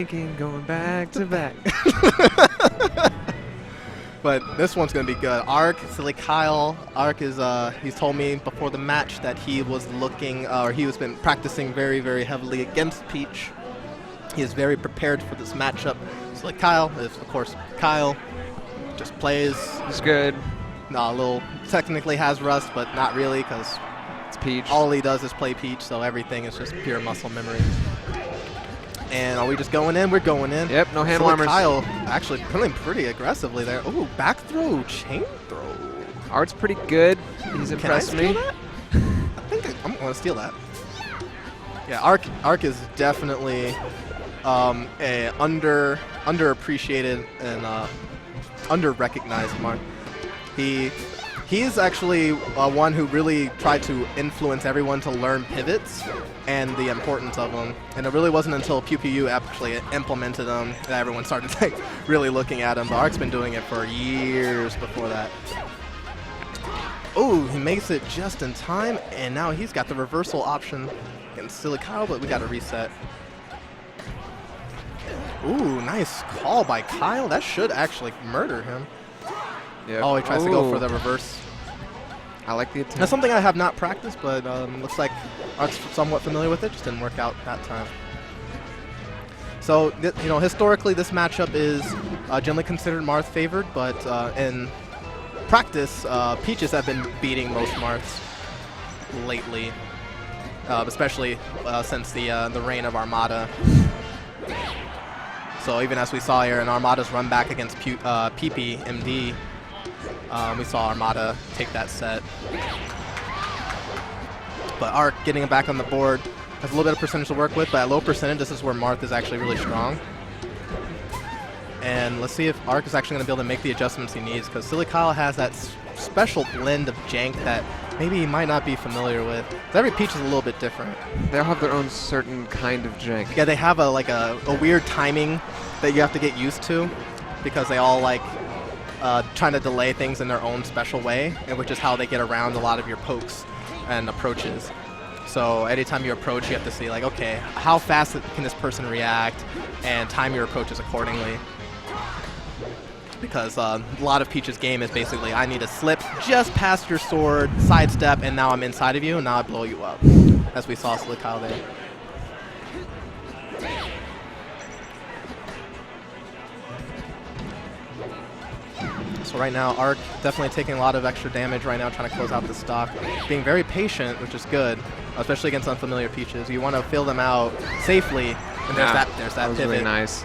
Thinking going back to back. But this one's going to be good. Ark, Silly Kyle. Ark is, he's told me before the match that he was looking, or he has been practicing very, very heavily against Peach. He is very prepared for this matchup. Silly Kyle is, of course, Kyle. Just plays. It's good. A little, technically has Rust, but not really, because It's Peach. all he does is play Peach, so everything is just pure muscle memory. And are we just going in? We're going in. Yep, no hand Silly warmers. Kyle actually playing pretty aggressively there. Ooh, back throw, chain throw. Art's pretty good. He's Can I impressed steal me. that? I think I'm going to steal that. Yeah, Ark is definitely a underappreciated and under-recognized Marth. He's actually one who really tried to influence everyone to learn pivots and the importance of them. And it really wasn't until PewPew actually implemented them that everyone started like really looking at him. But Ark's been doing it for years before that. Oh, he makes it just in time, and now he's got the reversal option against Silly Kyle, but we got to reset. Ooh, nice call by Kyle. That should actually murder him. Yep. Oh, he tries to go for the reverse. I like the attempt. That's something I have not practiced, but looks like Art's somewhat familiar with it. Just didn't work out that time. So, historically, this matchup is generally considered Marth favored, but in practice, Peaches have been beating most Marths lately, especially since the reign of Armada. So even as we saw here in Armada's run back against PP MD, we saw Armada take that set. But Ark getting it back on the board has a little bit of percentage to work with, but at low percentage, this is where Marth is actually really strong. And let's see if Ark is actually going to be able to make the adjustments he needs, because Silly Kyle has that special blend of jank that maybe he might not be familiar with. Every Peach is a little bit different. They all have their own certain kind of jank. Yeah, they have a weird timing that you have to get used to, because they all like trying to delay things in their own special way, and which is how they get around a lot of your pokes and approaches. So anytime you approach, you have to see like, okay, how fast can this person react, and time your approaches accordingly. Because a lot of Peach's game is basically, I need to slip just past your sword, sidestep, and now I'm inside of you, and now I blow you up, as we saw Silly Kyle there. So right now, Ark definitely taking a lot of extra damage right now, trying to close out the stock. Being very patient, which is good, especially against unfamiliar Peaches. You want to fill them out safely, and there's that That was pivot. really nice.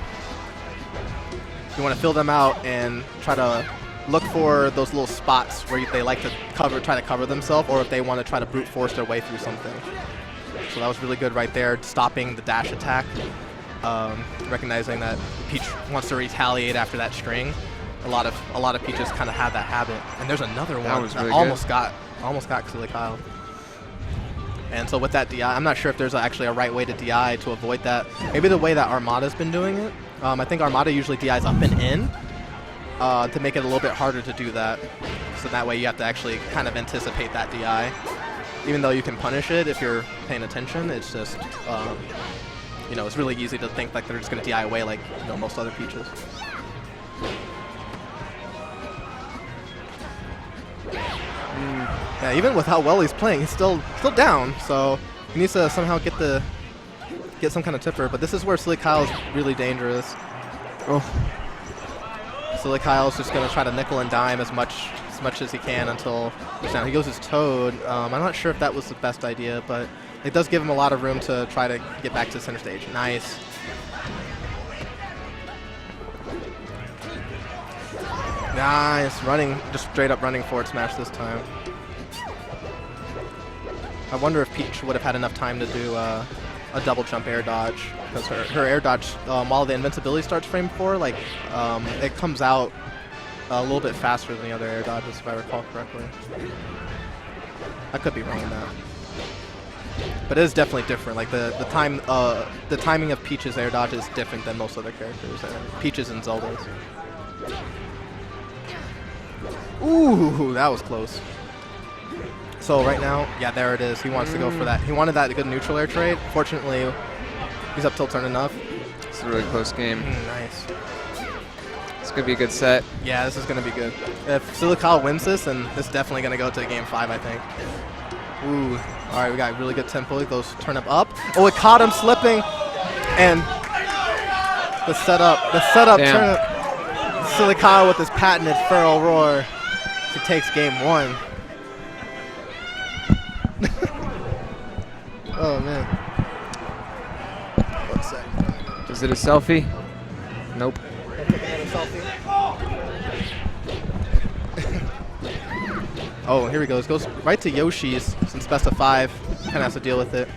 You want to fill them out and try to look for those little spots where they like to try to cover themselves, or if they want to try to brute force their way through something. So that was really good right there, stopping the dash attack, recognizing that Peach wants to retaliate after that string. A lot of Peaches kind of have that habit. And there's another one was that really almost got Silly Kyle. And so with that DI, I'm not sure if there's actually a right way to DI to avoid that. Maybe the way that Armada's been doing it. I think Armada usually DIs up and in to make it a little bit harder to do that. So that way you have to actually kind of anticipate that DI. Even though you can punish it if you're paying attention, it's just, it's really easy to think like they're just going to DI away like most other Peaches. Yeah, even with how well he's playing, he's still down. So he needs to somehow get some kind of tipper. But this is where Silly Kyle is really dangerous. Oh, Silly Kyle's just gonna try to nickel and dime as much as he can until he goes his Toad. I'm not sure if that was the best idea, but it does give him a lot of room to try to get back to center stage. Nice. Nice, just straight up running forward smash this time. I wonder if Peach would have had enough time to do a double jump air dodge, because her air dodge, while the invincibility starts frame 4, like it comes out a little bit faster than the other air dodges, if I recall correctly. I could be wrong on that, but it is definitely different. Like the timing of Peach's air dodge is different than most other characters, Peach's and Zelda's. Ooh, that was close. So right now, yeah, there it is. He wants to go for that. He wanted that good neutral air trade. Fortunately, he's up tilt turn enough. a really close game. Nice. It's going to be a good set. Yeah, this is going to be good. If Silicao wins this, then this is definitely going to go to game 5, I think. Ooh. All right, we got really good tempo. It goes turnip up. Oh, it caught him slipping. And the setup turnip. Silicao with his patented feral roar. He takes game 1. Oh, man. 1 sec. Is it a selfie? Nope. Oh, here he goes. Goes right to Yoshi's since best of 5. Kind of has to deal with it.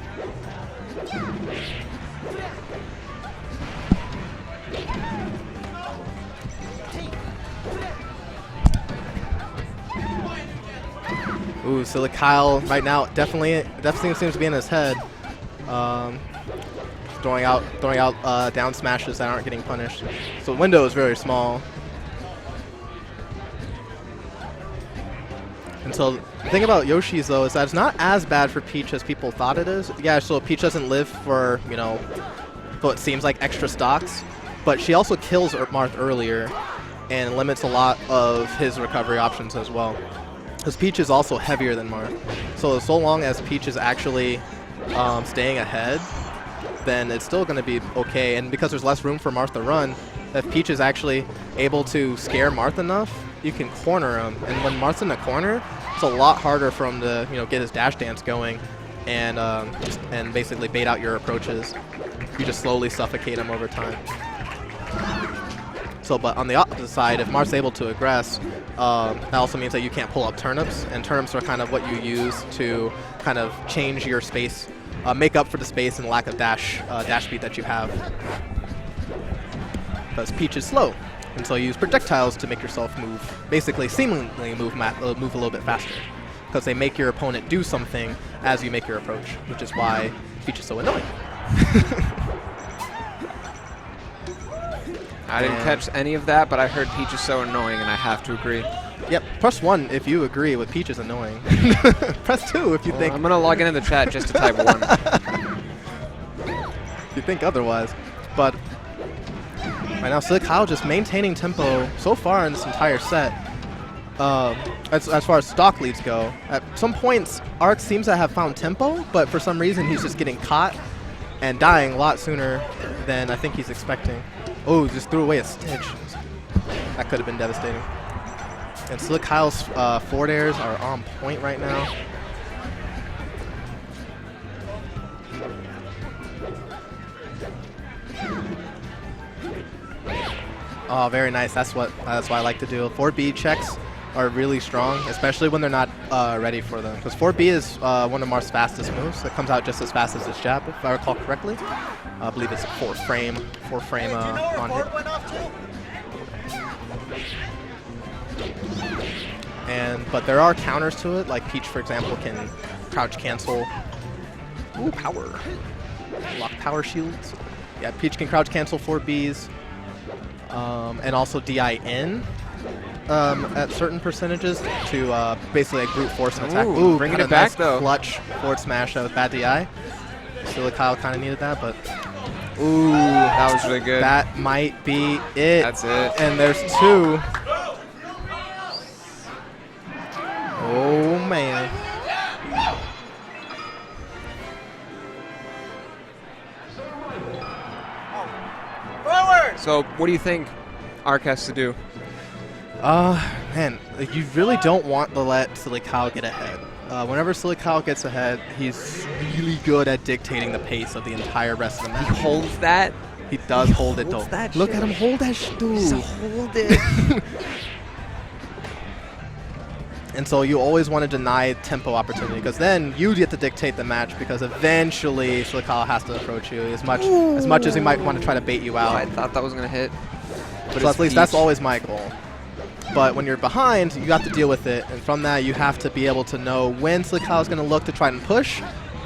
Ooh, Silicao right now definitely seems to be in his head. Throwing out down smashes that aren't getting punished. So the window is very small. And so the thing about Yoshi's though is that it's not as bad for Peach as people thought it is. Yeah, so Peach doesn't live for, you know, what seems like extra stocks, but she also kills Marth earlier and limits a lot of his recovery options as well. Because Peach is also heavier than Marth. So long as Peach is actually staying ahead, then it's still going to be okay. And because there's less room for Marth to run, if Peach is actually able to scare Marth enough, you can corner him. And when Marth's in the corner, it's a lot harder for him to, you know, get his dash dance going and basically bait out your approaches. You just slowly suffocate him over time. So, but on the opposite side, if Marth's able to aggress, that also means that you can't pull up turnips, and turnips are kind of what you use to kind of change your space, make up for the space and lack of dash speed that you have. Because Peach is slow, and so you use projectiles to make yourself move, basically seemingly move a little bit faster, because they make your opponent do something as you make your approach, which is why Peach is so annoying. I didn't catch any of that, but I heard Peach is so annoying, and I have to agree. Yep, press 1 if you agree with Peach is annoying. Press 2 if you think... I'm going to log into the chat just to type 1. You think otherwise. But right now, Silicao just maintaining tempo so far in this entire set. As far as stock leads go, at some points, Arc seems to have found tempo, but for some reason he's just getting caught and dying a lot sooner than I think he's expecting. Oh, just threw away a Stitch. That could have been devastating. And Silicao's forward airs are on point right now. Oh, very nice. That's what I like to do. 4B checks are really strong, especially when they're not ready for them. Because 4B is one of Marth's fastest moves. It comes out just as fast as his jab, if I recall correctly. I believe it's 4 frame on hit. But there are counters to it, like Peach, for example, can crouch cancel. Ooh, power. Lock power shields. Yeah, Peach can crouch cancel 4Bs. And also DI at certain percentages to basically a brute force an attack. Ooh, bringing it back, nice though. Clutch forward smash with bad DI. Silicao kind of needed that, but ooh, That was really good. that might be it. That's it. And there's 2. Oh man. So, what do you think Arc has to do? Man, like, you really don't want to let Silicao get ahead. Whenever Silicao gets ahead, he's really good at dictating the pace of the entire rest of the match. He holds that? He does hold it though. that Look shit. at him hold that shit, dude. Just hold it. And so you always want to deny tempo opportunity, because then you get to dictate the match, because eventually Silicao has to approach you as much as he might want to try to bait you out. I thought that was going to hit. But So it's at least that's Peach. always my goal. But when you're behind, you have to deal with it, and from that you have to be able to know when Silicao is going to look to try and push,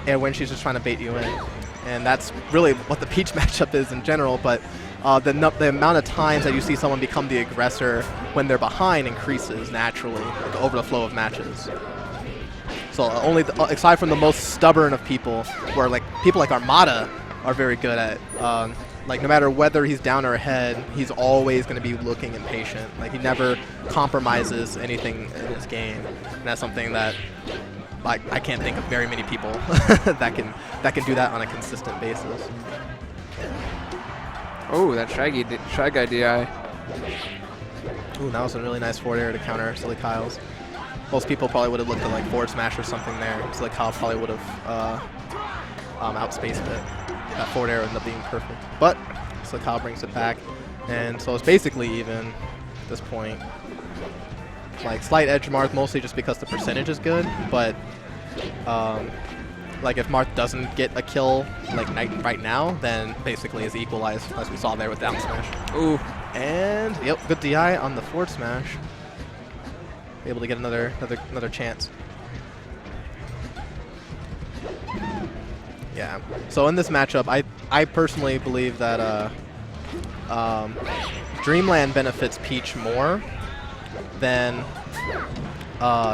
and when she's just trying to bait you in. And that's really what the Peach matchup is in general, but the amount of times that you see someone become the aggressor when they're behind increases naturally, like, over the flow of matches. So aside from the most stubborn of people, where like people like Armada are very good at like no matter whether he's down or ahead, he's always going to be looking impatient. Like he never compromises anything in his game, and that's something that like I can't think of very many people that can do that on a consistent basis. Oh, that Shy Guy DI. Ooh, that was a really nice forward air to counter Silly Kyle's. Most people probably would have looked at like forward smash or something there. Silly Kyle probably would have outspaced it. That forward air ended up being perfect. But Silly Kyle brings it back. And so it's basically even at this point. Like slight edge Marth mostly just because the percentage is good. But like if Marth doesn't get a kill like right now, then basically is equalized as we saw there with down smash. Ooh. And yep, good DI on the forward smash. Able to get another chance. Yeah. So in this matchup, I personally believe that Dreamland benefits Peach more than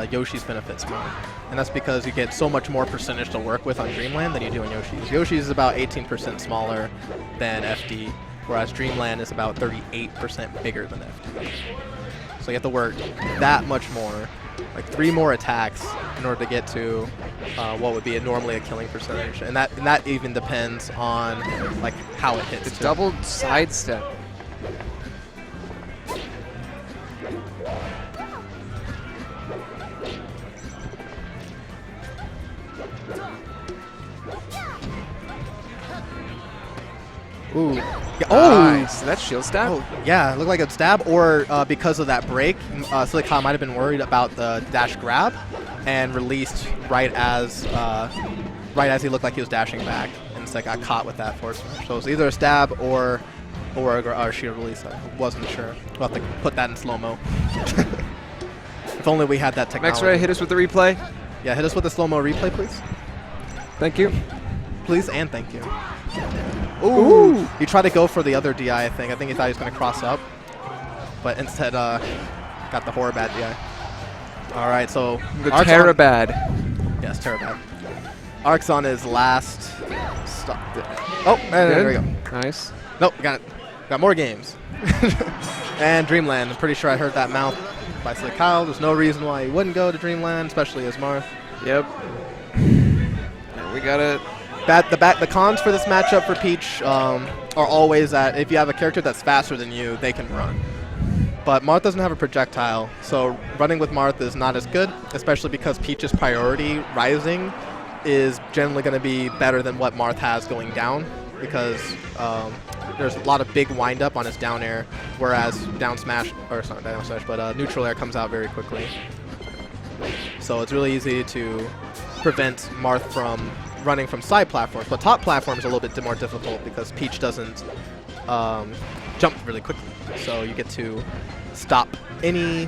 Yoshi's benefits more. And that's because you get so much more percentage to work with on Dreamland than you do in Yoshi's. Yoshi's is about 18% smaller than FD, whereas Dreamland is about 38% bigger than FD. So you have to work that much more, like 3 more attacks in order to get to what would be normally a killing percentage. And that even depends on like how it hits. The double sidestep. Ooh. Yeah. Oh! Nice. That shield stab? Oh, yeah, it looked like a stab, or because of that break, Silly Kyle might have been worried about the dash grab and released right as he looked like he was dashing back, and instead got caught with that forward smash. So it was either a stab or a shield release. I wasn't sure. We'll have to put that in slow-mo. If only we had that technology. X-Ray, hit us with the replay. Yeah, hit us with the slow-mo replay, please. Thank you. Please and thank you. Ooh! He tried to go for the other DI, I think. I think he thought he was going to cross up, but instead got the horror bad DI. All right, so The Terabad. Yes, Terabad. Ark's on his last stop. Oh, there we go. Nice. Nope, got more games. And Dreamland. I'm pretty sure I heard that mouth by Silly Kyle. There's no reason why he wouldn't go to Dreamland, especially as Marth. Yep. Yeah, we got it. The cons for this matchup for Peach are always that if you have a character that's faster than you, they can run. But Marth doesn't have a projectile, so running with Marth is not as good, especially because Peach's priority rising is generally going to be better than what Marth has going down, because there's a lot of big wind-up on his down air, whereas down smash, or it's not down smash, but neutral air comes out very quickly. So it's really easy to prevent Marth from running from side platforms, but top platforms are a little bit more difficult because Peach doesn't jump really quickly. So you get to stop any,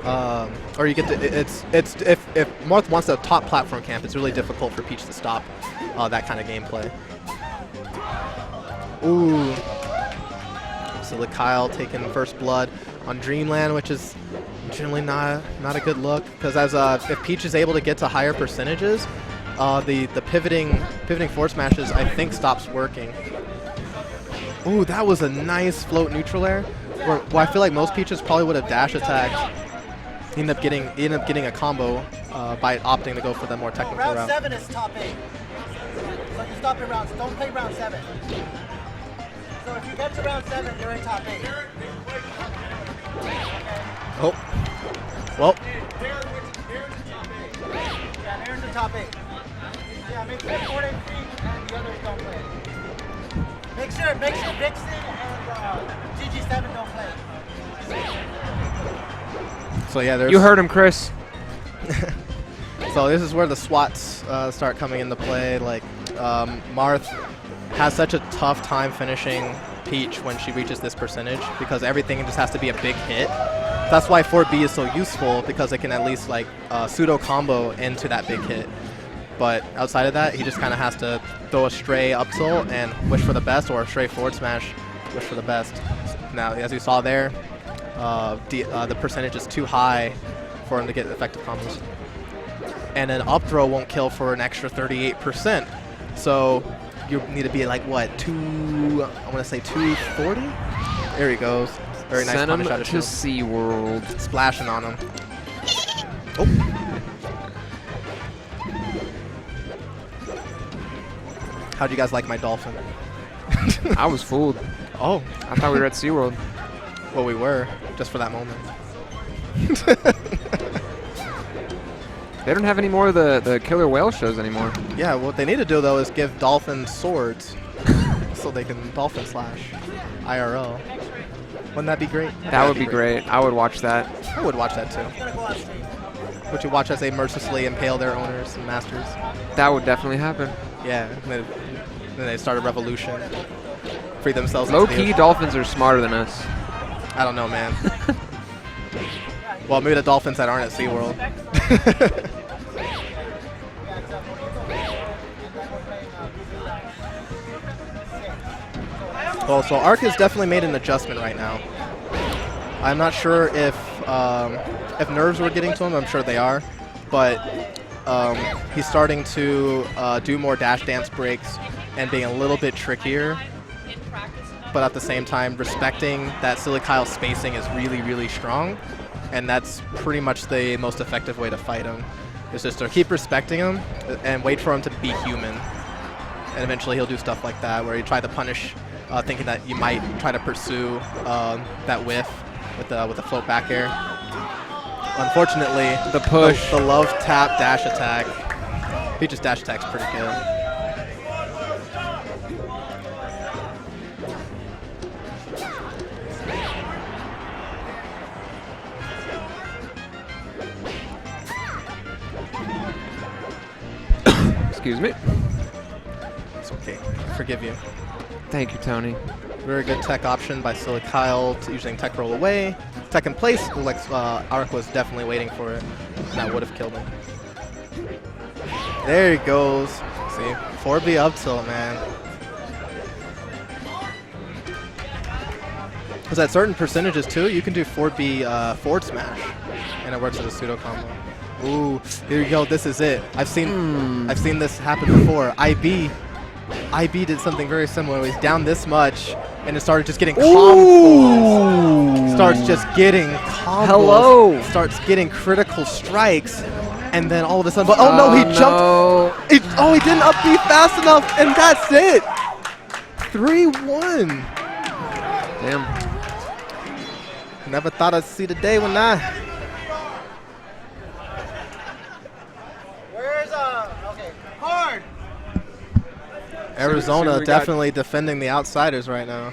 or you get to if Marth wants a top platform camp, it's really difficult for Peach to stop that kind of gameplay. Ooh, Silly Kyle taking first blood on Dreamland, which is generally not a good look, because if Peach is able to get to higher percentages, the pivoting forward smashes I think stops working. Ooh, that was a nice float neutral air. Well, I feel like most Peaches probably would have dash attacked. He ended up getting a combo by opting to go for the more technical route. Round 7 is top 8. So you stop in rounds. Don't play round 7. So if you get to round 7, you're in top 8. Oh. Well. Yeah, they're in the top 8. Yeah, make sure 4 and 3 and the others don't play. Make sure Vixen and GG7 don't play. So yeah, there's. You heard him, Chris. So this is where the SWATs start coming into play. Like Marth has such a tough time finishing Peach when she reaches this percentage, because everything just has to be a big hit. That's why 4B is so useful, because it can at least like pseudo combo into that big hit. But outside of that, he just kind of has to throw a stray up tilt and wish for the best, or a stray forward smash, wish for the best. Now, as you saw there, the percentage is too high for him to get effective combos. And an up throw won't kill for an extra 38%. So you need to be at like what, I want to say 240. There he goes. Very nice Send him punish out of to shield. SeaWorld. Splashing on him. Oh. How'd you guys like my dolphin? I was fooled. Oh. I thought we were at SeaWorld. Well, we were, just for that moment. They don't have any more of the killer whale shows anymore. Yeah, what they need to do, though, is give dolphins swords so they can dolphin slash IRL. Wouldn't that be great? That would be great. I would watch that. I would watch that, too. Would you watch as they mercilessly impale their owners and masters? That would definitely happen. Yeah, and then they start a revolution. Free themselves. Low-key, dolphins are smarter than us. I don't know, man. Well, maybe the dolphins that aren't at SeaWorld. Well, so Ark has definitely made an adjustment right now. I'm not sure if nerves were getting to him. I'm sure they are, but he's starting to do more dash dance breaks and being a little bit trickier. But at the same time, respecting that Silly Kyle's spacing is really, really strong, and that's pretty much the most effective way to fight him. Is just to keep respecting him and wait for him to be human, and eventually he'll do stuff like that where he try to punish, thinking that you might try to pursue that whiff with the float back air. Unfortunately, the push, the love tap dash attack. Peach's dash attack's pretty good. Excuse me. It's okay. I forgive you. Thank you, Tony. Very good tech option by Silly Kyle, using tech roll away. Tech in place, like Ark was definitely waiting for it. And that would have killed him. There he goes. See, 4B up tilt, man. Because at certain percentages too, you can do 4B forward smash, and it works as a pseudo combo. Ooh, here you go. This is it. I've seen this happen before. IB did something very similar. He's down this much, and it started just getting combos. Starts just getting combos. Hello. Starts getting critical strikes, and then all of a sudden, but oh no, he jumped. He didn't up B fast enough, and that's it. 3-1. Damn. Never thought I'd see the day when I. Where's okay, hard. Arizona So we got definitely defending the outsiders right now.